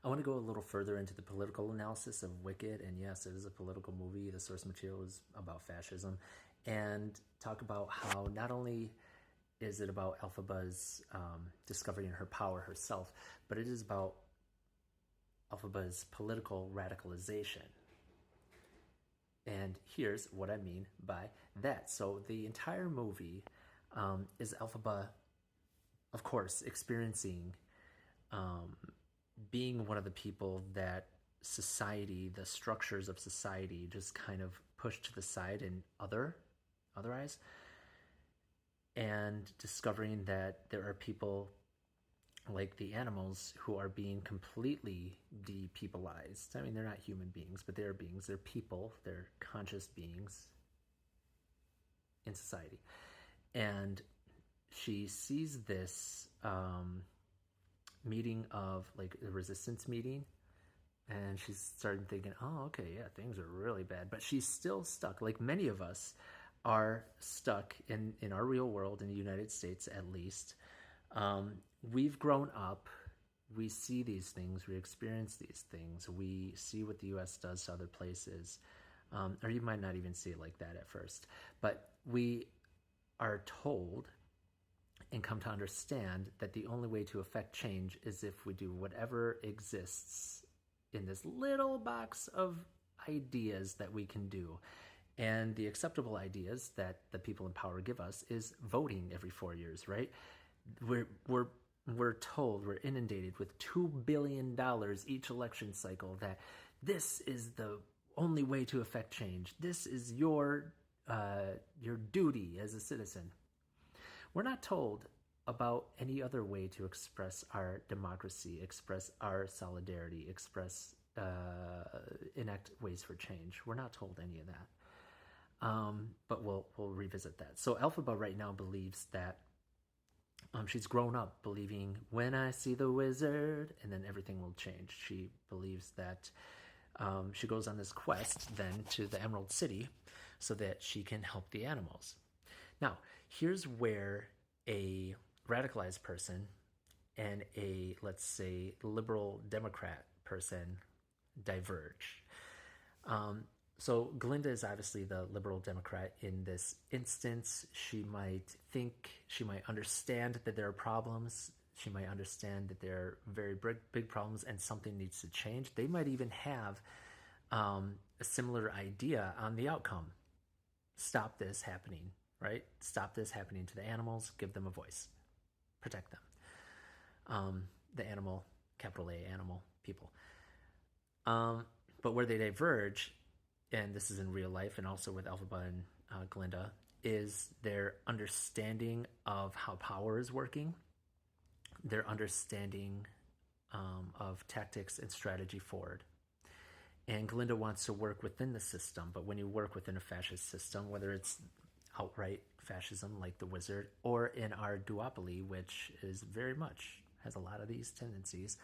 I want to go a little further into the political analysis of Wicked, and yes, it is a political movie. The source material is about fascism, and talk about how not only is it about Elphaba's discovering her power herself, but it is about Elphaba's political radicalization. And here's what I mean by that. So the entire movie is Elphaba, of course, experiencing being one of the people that society, the structures of society, just kind of pushed to the side and otherize, and discovering that there are people like the animals who are being completely depeopleized. I mean, they're not human beings, but they're beings. They're people. They're conscious beings in society. And she sees this meeting of like the resistance meeting, and she's starting thinking, oh, okay, yeah, things are really bad. But she's still stuck, like many of us are stuck in our real world, in the United States at least. We've grown up, we see these things, we experience these things, we see what the US does to other places, or you might not even see it like that at first, but we are told and come to understand that the only way to affect change is if we do whatever exists in this little box of ideas that we can do. And the acceptable ideas that the people in power give us is voting every 4 years, right? We're told, we're inundated with $2 billion each election cycle that this is the only way to affect change. This is your duty as a citizen. We're not told about any other way to express our democracy, express our solidarity, enact ways for change. We're not told any of that. But we'll revisit that. So Elphaba right now believes that she's grown up believing when I see the wizard, and then everything will change. She believes that she goes on this quest then to the Emerald City so that she can help the animals. Now, here's where a radicalized person and a, let's say, liberal Democrat person diverge. So Glinda is obviously the liberal Democrat in this instance. She might understand that there are problems. She might understand that there are very big problems and something needs to change. They might even have a similar idea on the outcome. Stop this happening, right? Stop this happening to the animals. Give them a voice. Protect them. The animal, capital A, animal people. But where they diverge, and this is in real life and also with Elphaba and Glinda, is their understanding of how power is working, their understanding of tactics and strategy forward. And Glinda wants to work within the system, but when you work within a fascist system, whether it's outright fascism like the wizard, or in our duopoly, which is very much, has a lot of these tendencies,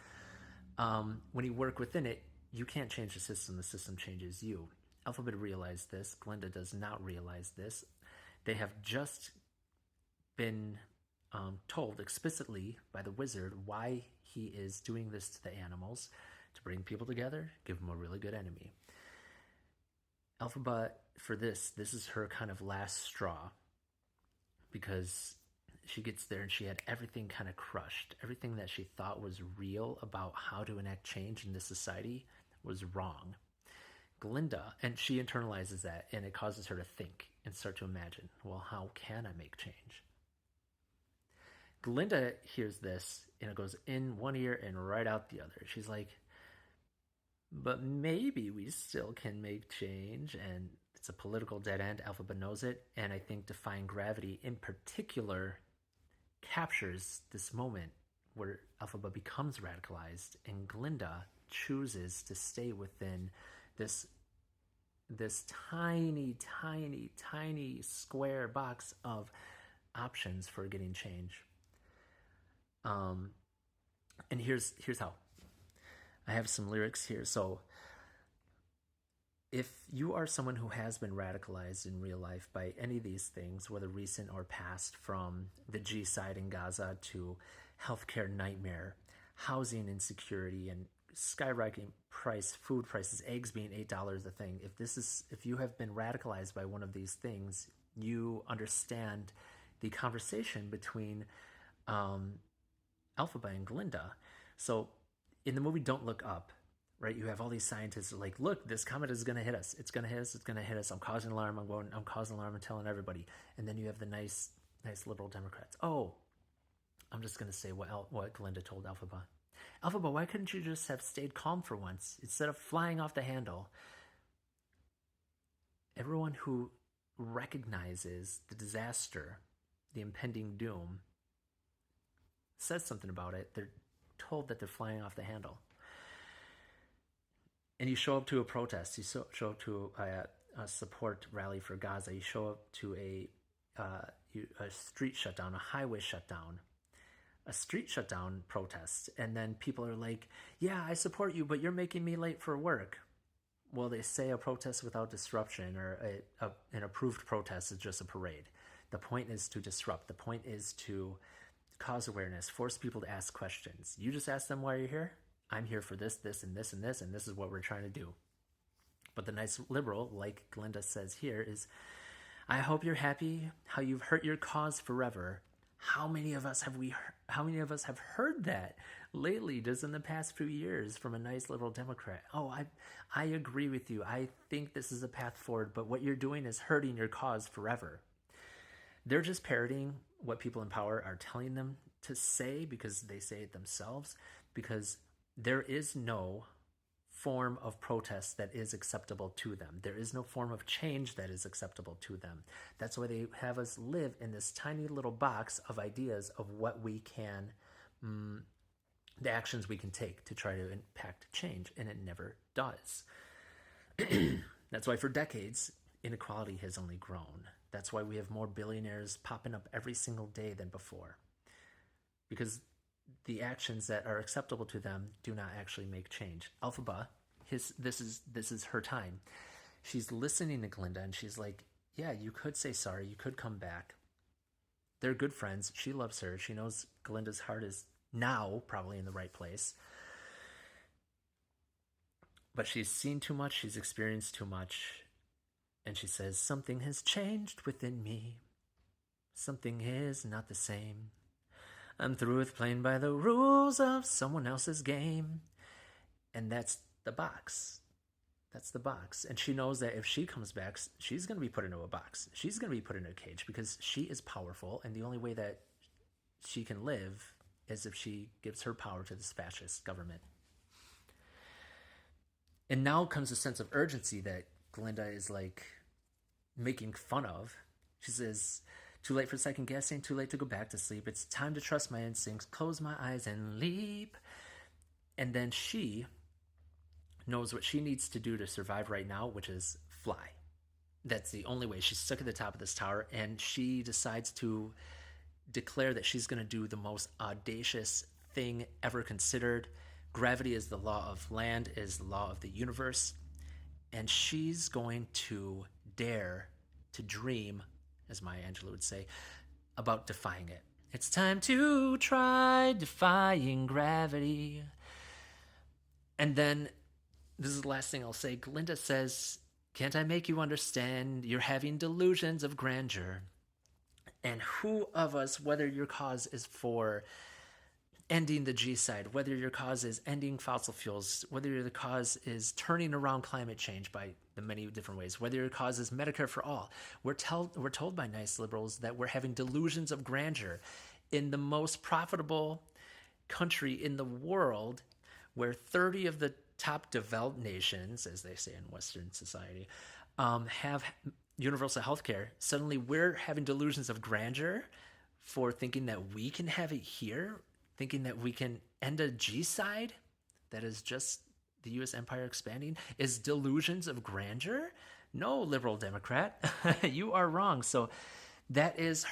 when you work within it, you can't change the system changes you. Elphaba realized this. Glinda does not realize this. They have just been told explicitly by the wizard why he is doing this to the animals, to bring people together, give them a really good enemy. Elphaba, for this is her kind of last straw, because she gets there and she had everything kind of crushed. Everything that she thought was real about how to enact change in this society was wrong. Glinda, and she internalizes that, and it causes her to think and start to imagine, well, how can I make change? Glinda hears this, and it goes in one ear and right out the other. She's like, but maybe we still can make change, and it's a political dead end. Elphaba knows it, and I think Defying Gravity in particular captures this moment where Elphaba becomes radicalized, and Glinda chooses to stay within this tiny square box of options for getting change. And here's how. I have some lyrics here. So if you are someone who has been radicalized in real life by any of these things, whether recent or past, from the G-side in Gaza to healthcare nightmare, housing insecurity, and skyrocketing food prices, eggs being $8 a thing. If you have been radicalized by one of these things, you understand the conversation between Elphaba and Glinda. So in the movie Don't Look Up, right, you have all these scientists like, look, this comet is going to hit us. It's going to hit us. It's going to hit us. I'm causing alarm. I'm causing alarm. I'm telling everybody. And then you have the nice liberal Democrats. Oh, I'm just going to say what Glinda told Elphaba. Elphaba, why couldn't you just have stayed calm for once instead of flying off the handle? Everyone who recognizes the disaster, the impending doom, says something about it. They're told that they're flying off the handle. And you show up to a protest. You show up to a support rally for Gaza. You show up to a street shutdown, a highway shutdown, a street shutdown protest. And then people are like, yeah, I support you, but you're making me late for work. Well, they say a protest without disruption or an approved protest is just a parade. The point is to disrupt. The point is to cause awareness, force people to ask questions. You just ask them why you're here. I'm here for this, this, and this, and this, and this is what we're trying to do. But the nice liberal, like Glinda says here, is, I hope you're happy how you've hurt your cause forever. How many of us have heard that lately, just in the past few years, from a nice liberal Democrat? Oh, I agree with you. I think this is a path forward, but what you're doing is hurting your cause forever. They're just parroting what people in power are telling them to say because they say it themselves, because there is no form of protest that is acceptable to them. There is no form of change that is acceptable to them. That's why they have us live in this tiny little box of ideas of what we can, the actions we can take to try to impact change, and it never does. That's why for decades, inequality has only grown. That's why we have more billionaires popping up every single day than before. Because the actions that are acceptable to them do not actually make change. Elphaba, this is her time. She's listening to Glinda and she's like, yeah, you could say sorry, you could come back. They're good friends. She loves her. She knows Glinda's heart is now probably in the right place. But she's seen too much, she's experienced too much. And she says, something has changed within me. Something is not the same. I'm through with playing by the rules of someone else's game. And that's the box. That's the box. And she knows that if she comes back, she's going to be put into a box. She's going to be put in a cage because she is powerful. And the only way that she can live is if she gives her power to this fascist government. And now comes a sense of urgency that Glinda is like making fun of. She says, too late for second guessing, too late to go back to sleep. It's time to trust my instincts, close my eyes and leap. And then she knows what she needs to do to survive right now, which is fly. That's the only way. She's stuck at the top of this tower, and she decides to declare that she's going to do the most audacious thing ever considered. Gravity is the law of land, is the law of the universe. And she's going to dare to dream, as Maya Angelou would say, about defying it. It's time to try defying gravity. And then, this is the last thing I'll say, Glinda says, can't I make you understand? You're having delusions of grandeur. And who of us, whether your cause is for ending the G-side, whether your cause is ending fossil fuels, whether your cause is turning around climate change by the many different ways, whether your cause is Medicare for all, we're told by nice liberals that we're having delusions of grandeur in the most profitable country in the world, where 30 of the top developed nations, as they say in Western society, have universal health care. Suddenly we're having delusions of grandeur for thinking that we can have it here, thinking that we can end a G-side that is just the U.S. empire expanding, is delusions of grandeur? No, liberal Democrat, you are wrong. So that is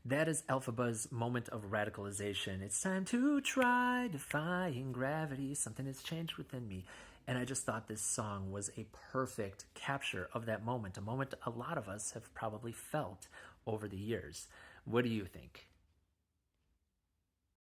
Elphaba's moment of radicalization. It's time to try defying gravity. Something has changed within me. And I just thought this song was a perfect capture of that moment, a moment a lot of us have probably felt over the years. What do you think?